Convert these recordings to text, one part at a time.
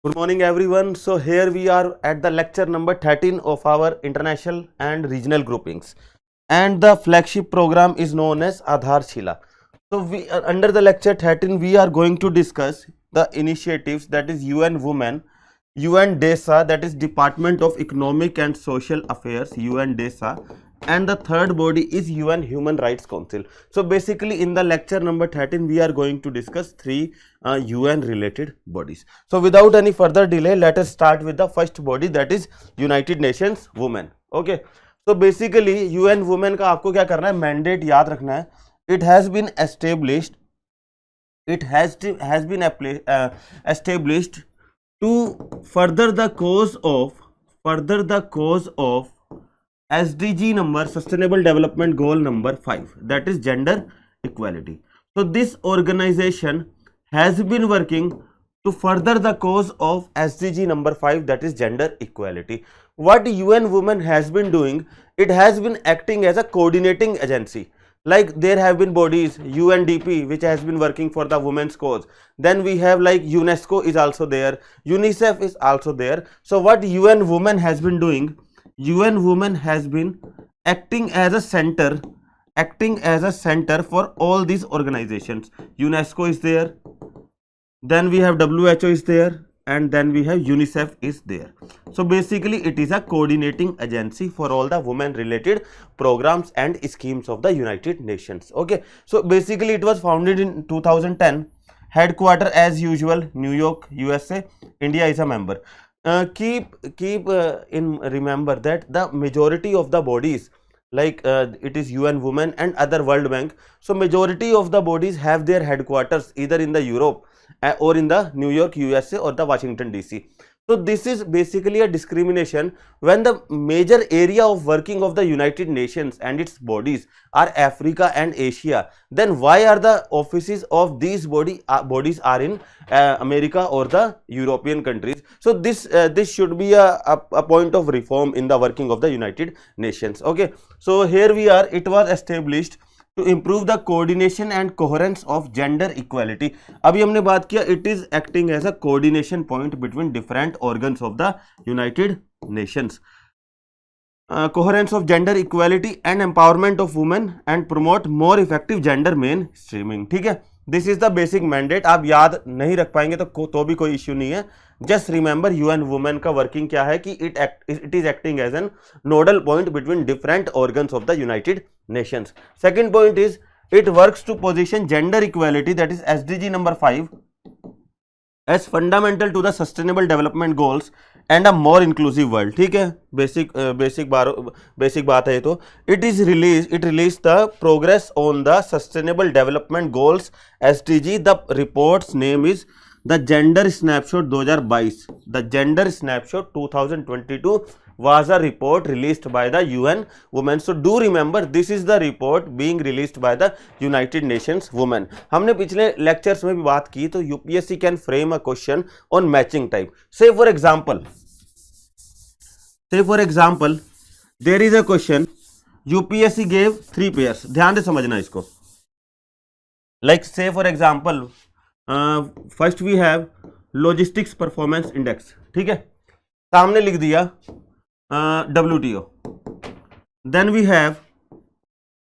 Good morning everyone. So here we are at the lecture number 13 of our international and regional groupings, and the flagship program is known as Adharshila. So we under the lecture 13 we are going to discuss the initiatives, that is UN Women, UN DESA, that is Department of Economic and Social Affairs, UN DESA, and the third body is UN Human Rights Council. So basically in the lecture number 13 we are going to discuss three UN related bodies. So without any further delay, let us start with the first body, that is United Nations Women. Okay, so basically UN Women का आपको क्या करना है, mandate याद रखना है. It has been established, established to further the cause of SDG number, Sustainable Development Goal number 5, that is gender equality. So this organization has been working to further the cause of SDG number 5, that is gender equality. What UN Women has been doing, it has been acting as a coordinating agency. Like there have been bodies, UNDP, which has been working for the women's cause. Then we have like UNESCO is also there, UNICEF is also there. So what UN Women has been doing, UN Women has been acting as a center for all these organizations. UNESCO is there, then we have WHO is there, and then we have UNICEF is there. So basically it is a coordinating agency for all the women related programs and schemes of the United Nations. Okay, so basically it was founded in 2010, headquarter as usual New York, USA. India is a member. Keep in remember that the majority of the bodies, like it is UN Women and other World Bank, so majority of the bodies have their headquarters either in the Europe or in the New York, USA, or the Washington DC. So this is basically a discrimination when the major area of working of the United Nations and its bodies are Africa and Asia. Then why are the offices of these bodies are in America or the European countries? So this should be a point of reform in the working of the United Nations. Okay, so here we are. It was established to improve the coordination and coherence of gender equality. अभी हमने बात किया, it is acting as a coordination point between different organs of the United Nations. Coherence of gender equality and empowerment of women and promote more effective gender mainstreaming. ठीक है, this is the basic mandate. आप याद नहीं रख पाएंगे तो भी कोई इश्यू नहीं है. जस्ट रिमेंबर यूएन वुमेन का वर्किंग क्या है कि it is acting as an nodal point between different organs of the United Nations. Second point is it works to position gender equality, that is SDG number 5, as fundamental to the sustainable development goals and a more inclusive world. ठीक है, basic बात है ये तो. It release the progress on the sustainable development goals SDG. The reports name is the gender snapshot 2022. The gender snapshot 2022 was a report released by the UN Women. So do remember this is the report being released by the United Nations Women. हमने पिछले lectures में भी बात की, तो UPSC can frame a question on matching type. Say for example there is a question, UPSC gave 3 pairs. ध्यान से समझना इसको. Like say for example first we have logistics performance index. ठीक है, सामने लिख दिया WTO. Then we have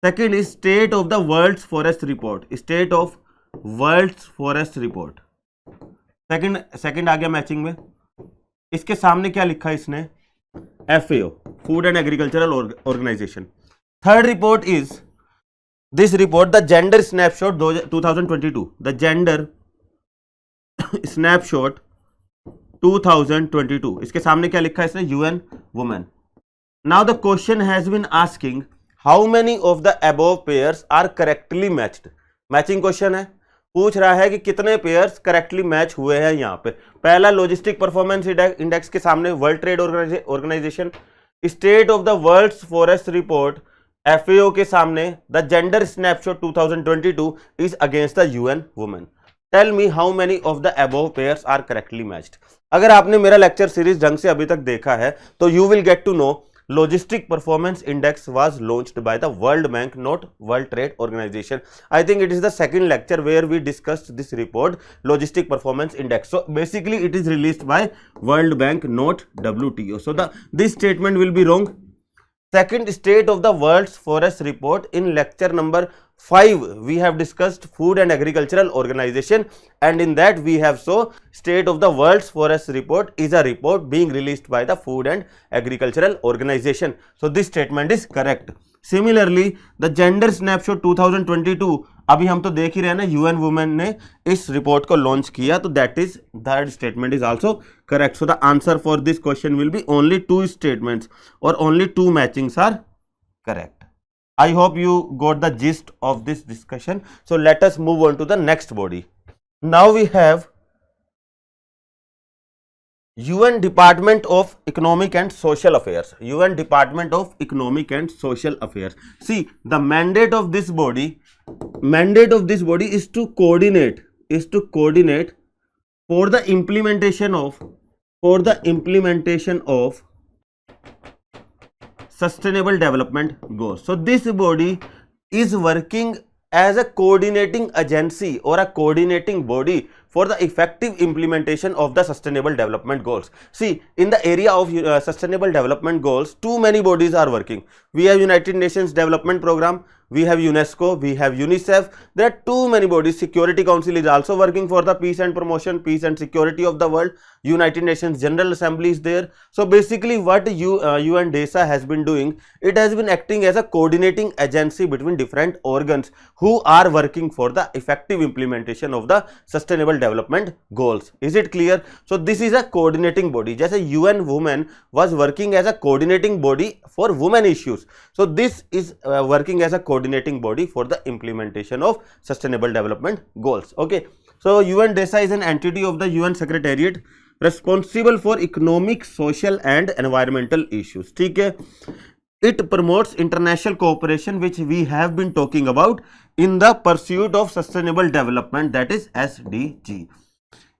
second is state of the world's forest report. State of world's forest report. second आ गया मैचिंग में. इसके सामने क्या लिखा है इसने, FAO, food and agricultural organisation. Third report is this report, the gender snapshot 2022. The gender snapshot 2022. इसके सामने क्या लिखा है इसने, UN women. Now the question has been asking how many of the above pairs are correctly matched. Matching question है, पूछ रहा है कि कितने पेयर्स करेक्टली मैच हुए हैं. यहाँ पे पहला लॉजिस्टिक परफॉर्मेंस इंडेक्स के सामने world trade organisation. State of the world's forest report FAO के सामने the gender snapshot 2022 is against the UN women. Tell me how many of the above pairs are correctly matched. अगर आपने मेरा lecture series ढंग से अभी तक देखा है तो you will get to know logistic performance index was launched by the World Bank, not World Trade Organization. I think it is the second lecture where we discussed this report, logistic performance index. So basically it is released by World Bank, not WTO. So this statement will be wrong. Second, state of the world's forest report. In lecture number 5 we have discussed Food and Agricultural Organization, and in that we have so state of the world's forest report is a report being released by the Food and Agricultural Organization. So this statement is correct. Similarly, the gender snapshot 2022, अभी हम तो देख ही रहे हैं ना, UN women ने इस report को लॉन्च किया, तो that is that statement is also correct. So the answer for this question will be only 2 statements और only 2 matchings are correct. I hope you got the gist of this discussion. So let us move on to the next body. Now we have UN Department of Economic and Social Affairs. UN Department of Economic and Social Affairs. See, the mandate of this body is to coordinate for the implementation of Sustainable Development Goals. So this body is working as a coordinating agency or a coordinating body for the effective implementation of the Sustainable Development Goals. See, in the area of Sustainable Development Goals, too many bodies are working. We have United Nations Development Program, we have UNESCO, we have UNICEF. There are too many bodies. Security Council is also working for the peace and promotion, peace and security of the world. United Nations General Assembly is there. So basically what UNDESA has been doing, it has been acting as a coordinating agency between different organs who are working for the effective implementation of the Sustainable Development Goals. Is it clear? So this is a coordinating body. Just as UN Women was working as a coordinating body for women issues. So this is working as a coordinating body for the implementation of Sustainable Development Goals. Okay. So UNDESA is an entity of the UN Secretariat responsible for economic, social and environmental issues. ठीक है. It promotes international cooperation, which we have been talking about, in the pursuit of sustainable development, that is SDG.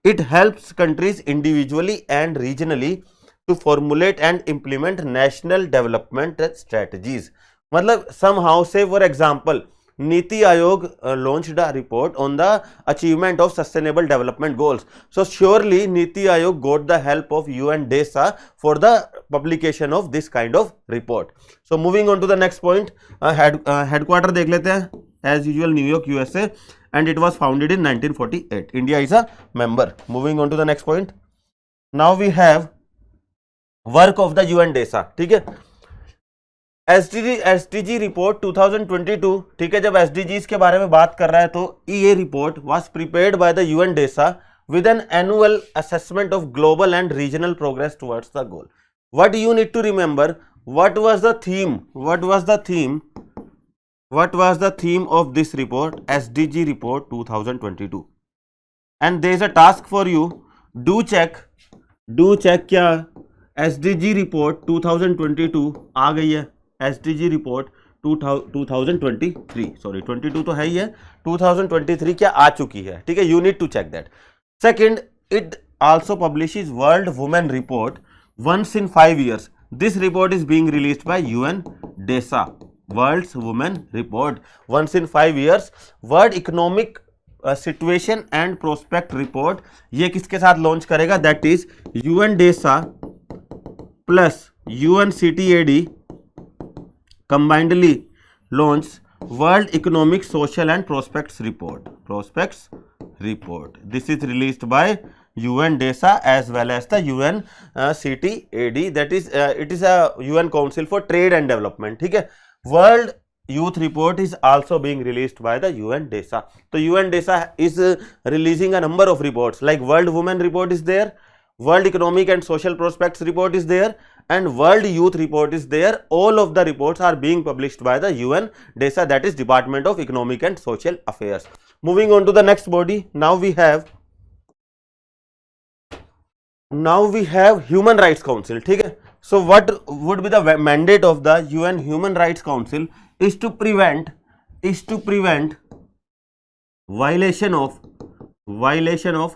It helps countries individually and regionally to formulate and implement national development strategies. मतलब somehow, say for example, Niti Aayog launched a report on the achievement of Sustainable Development Goals. So surely Niti Aayog got the help of UNDESA for the publication of this kind of report. So moving on to the next point, headquarter देख लेते हैं. As usual, New York, USA, and it was founded in 1948. India is a member. Moving on to the next point. Now we have work of the UNDESA. ठीक है. SDG report 2022. ठीक है, जब SDGs के बारे में बात कर रहा है तो ये report was prepared by the UNDESA with an annual assessment of global and regional progress towards the goal. What you need to remember, what was the theme of this report? SDG report 2022. And there is a task for you. Do check क्या SDG report 2022 आ गई है. SDG report 2023, sorry 22 तो है ही है, 2023 क्या आ चुकी है. ठीक है, you need to check that. Second, it also publishes World Women Report once in 5 years. This report is being released by UNDESA. World's Women Report once in 5 years. World Economic Situation and Prospect Report, ये किसके साथ launch करेगा? That is UNDESA plus UNCTAD combinedly launch World Economic, Social and Prospects Report. This is released by UNDESA as well as the UNCTAD. That is, it is a UN Council for Trade and Development. ठीक है. World Youth Report is also being released by the UNDESA. So UNDESA is releasing a number of reports, like World Women Report is there, World Economic and Social Prospects Report is there, and World Youth Report is there. All of the reports are being published by the UNDESA, that is Department of Economic and Social Affairs. Moving on to the next body. Now we have Human Rights Council. ठीक है. So what would be the mandate of the UN Human Rights Council? Is to prevent violation of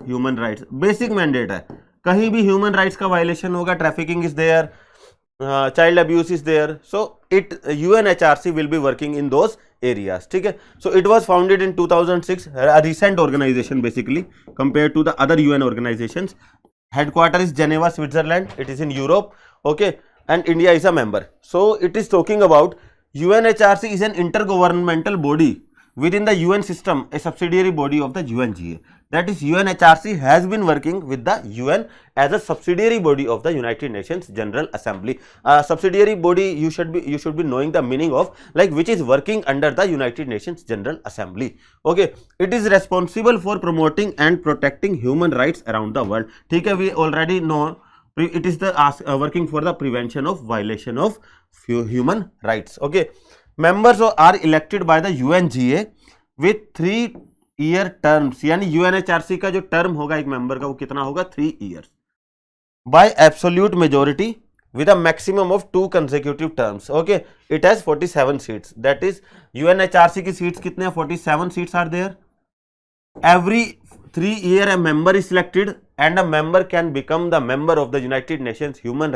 human rights. Basic mandate है. कहीं भी human rights का violation होगा, trafficking is there, child abuse is there. So UNHRC will be working in those areas. ठीक है. So it was founded in 2006, a recent organization basically compared to the other UN organizations. Headquarter is Geneva, Switzerland. It is in Europe. Okay, and India is a member. So it is talking about UNHRC is an intergovernmental body within the UN system, a subsidiary body of the UNGA. That is, UNHRC has been working with the UN as a subsidiary body of the United Nations General Assembly. Subsidiary body, you should be knowing the meaning of, like, which is working under the United Nations General Assembly. Okay, it is responsible for promoting and protecting human rights around the world. ठीक है, we already know it is the working for the prevention of violation of human rights. Okay, members are elected by the UNGA with 3-year terms. यानी UNHRC का जो term होगा एक member का वो कितना होगा, 3 years, by absolute majority with a maximum of 2 consecutive terms. Okay, it has 47 seats. That is, UNHRC की seats कितने हैं, 47 seats are there. Every 3 year a member is selected and a member can become the member of the United Nations Human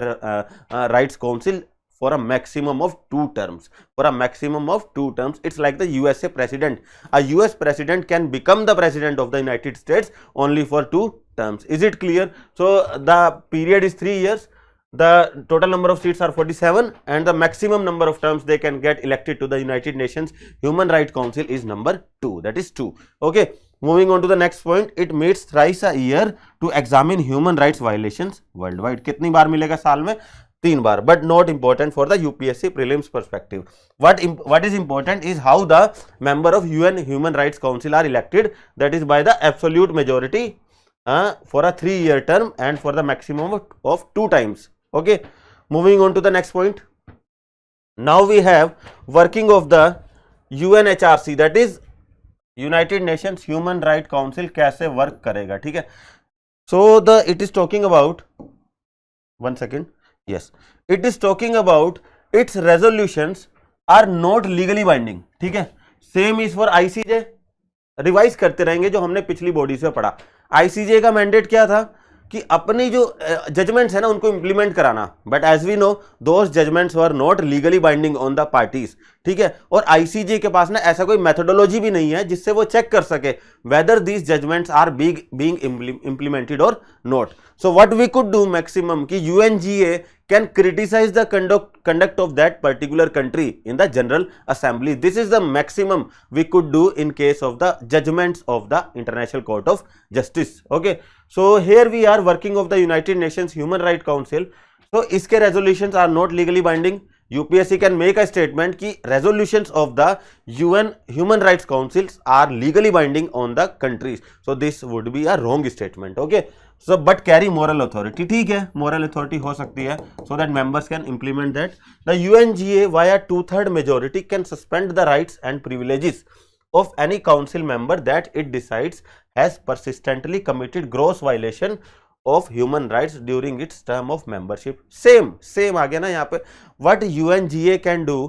Rights Council for a maximum of 2 terms. For a maximum of 2 terms, it's like the USA president. A US president can become the president of the United States only for 2 terms. Is it clear? So the period is 3 years. The total number of seats are 47 and the maximum number of terms they can get elected to the United Nations Human Rights Council is number 2. That is 2. Okay, moving on to the next point. It meets thrice a year to examine human rights violations worldwide. कितनी बार मिलेगा साल में? 3 बार. But not important for the UPSC prelims perspective. What is important is how the member of UN Human Rights Council are elected. That is by the absolute majority for a 3-year term and for the maximum of 2 times. Okay, moving on to the next point. Now we have working of the UNHRC, that is United Nations Human Rights Council कैसे work करेगा. ठीक है. So it is talking about, 1 second, yes, it is talking about its resolutions are not legally binding. ठीक है. Same is for ICJ. Revise करते रहेंगे जो हमने पिछली बॉडी से पढ़ा. ICJ का मैंडेट क्या था कि अपनी जो जजमेंट्स है ना उनको इंप्लीमेंट कराना. But as we know those judgements were not legally binding on the parties. ठीक है. और ICJ के पास ना ऐसा कोई मेथोडोलॉजी भी नहीं है जिससे वो चेक कर सके whether these judgements are being implemented और not. So what we could do maximum कि UNGA can criticize the conduct of that particular country in the General Assembly. This is the maximum we could do in case of the judgments of the International Court of Justice. Okay, so here we are working of the United Nations Human Rights Council. So iske resolutions are not legally binding. UPSC can make a statement कि resolutions of the UN Human Rights Councils are legally binding on the countries. So this would be a wrong statement. Okay. So but carry moral authority. ठीक है, moral authority हो सकती है so that members can implement that. The UNGA via 2/3 majority can suspend the rights and privileges of any council member that it decides has persistently committed gross violation of human rights during its term of membership. Same आ गया ना यहाँ पे. What UNGA can do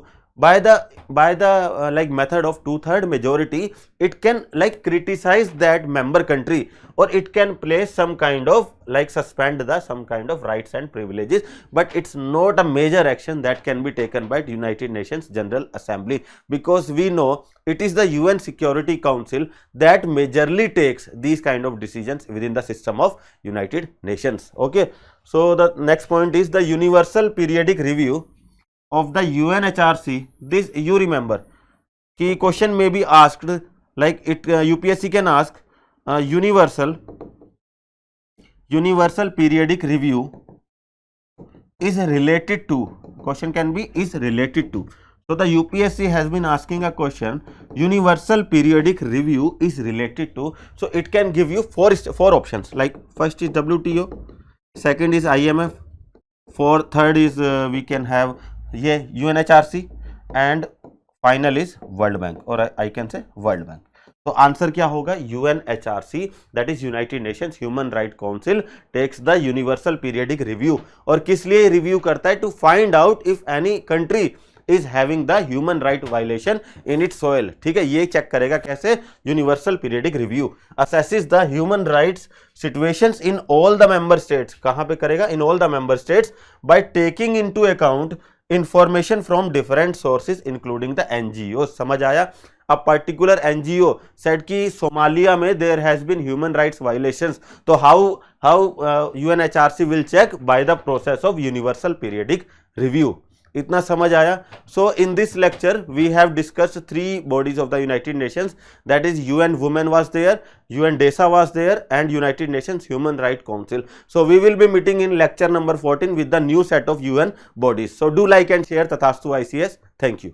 by the like method of 2/3 majority, it can like criticize that member country or it can place some kind of like suspend the some kind of rights and privileges, but it's not a major action that can be taken by United Nations General Assembly, because we know it is the UN Security Council that majorly takes these kind of decisions within the system of United Nations. Okay, so the next point is the universal periodic review of the UNHRC. This you remember कि question may be asked like it UPSC can ask universal periodic review is related to, question can be is related to. So the UPSC has been asking a question, universal periodic review is related to. So it can give you four options, like first is WTO, second is IMF, third is we can have ये UNHRC and final is World Bank, or I can say World Bank. तो answer क्या होगा, UNHRC, that is United Nations Human Rights Council takes the universal periodic review. और किस लिए review करता है? To find out if any country is having the human right violation in its soil. ठीक है, ये चेक करेगा कैसे? Universal periodic review assesses the human rights situations in all the member states. कहां पे करेगा? In all the member states by taking into account information from different sources including the NGO. समझ आया? A particular NGO said कि Somalia में there has been human rights violations. तो how UNHRC will check? By the process of universal periodic review. इतना समझ आया? So in this lecture we have discussed 3 bodies of the United Nations, that is UN Women was there, UNDESA was there, and United Nations Human Rights Council. So we will be meeting in lecture number 14 with the new set of UN bodies. So do like and share. Tathastu ICS. Thank you.